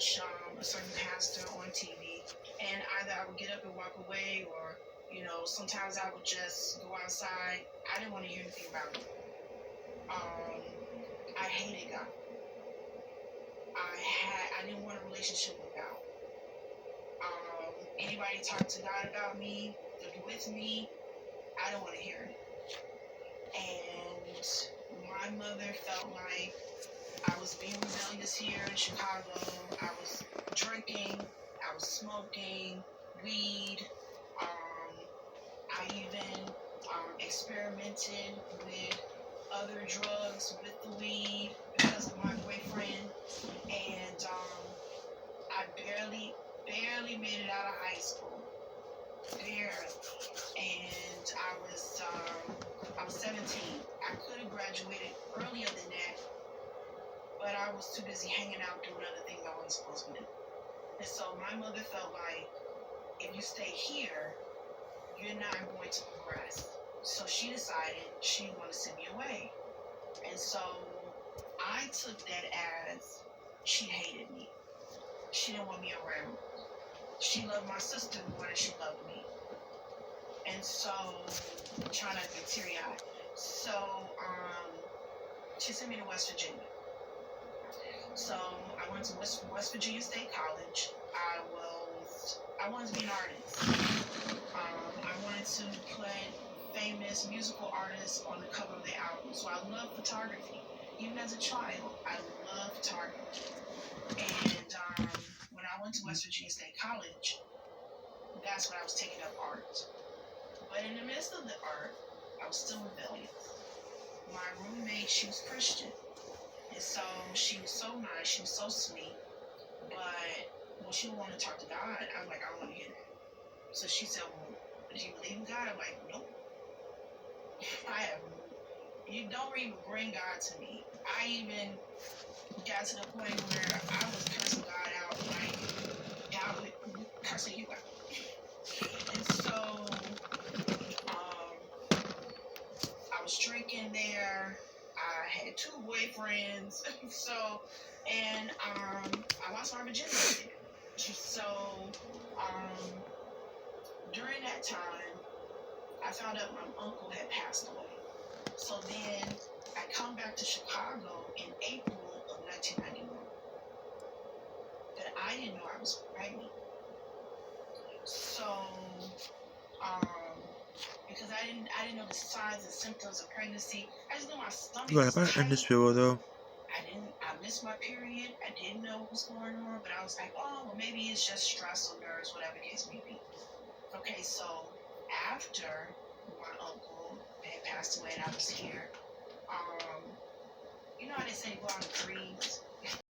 watch a certain pastor on TV, and either I would get up and walk away, or sometimes I would just go outside. I didn't want to hear anything about it. I hated God. I didn't want a relationship with God. Anybody talk to God about me, with me, I don't want to hear it. And my mother felt like I was being rebellious here in Chicago. I was drinking, I was smoking weed. I even experimented with other drugs with the weed because of my boyfriend. And I barely made it out of high school. Barely. And I was 17. I could have graduated earlier than that, but I was too busy hanging out doing other things I wasn't supposed to do. And so my mother felt like, if you stay here, you're not going to progress. So she decided she wanted to send me away. And so I took that as she hated me. She didn't want me around. She loved my sister more than she loved me. And so, I'm trying not to get teary-eyed. So, she sent me to West Virginia. So, I went to West Virginia State College. I wanted to be an artist. I wanted to put famous musical artists on the cover of their album. So, I love photography. Even as a child, I love photography. And when I went to West Virginia State College, that's when I was taking up art. But in the midst of the art, I was still rebellious. My roommate, she was Christian. And so she was so nice, she was so sweet. But when she wanted to talk to God, I was like, I don't want to hear that. So she said, well, do you believe in God? I'm like, nope. You don't even bring God to me. I even got to the point where I was cursing God out, like, God would cursing you out. And so, I was drinking there. I had 2 boyfriends. And I lost my virginity there. So, during that time, I found out my uncle had passed away. So then, I come back to Chicago in April of 1991. But I didn't know I was pregnant. So, because I didn't know the signs and symptoms of pregnancy. I just knew my stomach was tight. end this video though. I missed my period. I didn't know what was going on, but I was like, oh, well, maybe it's just stress or nerves, whatever the case may be. Okay, so after my uncle had passed away and I was here, you know how they say go out in threes?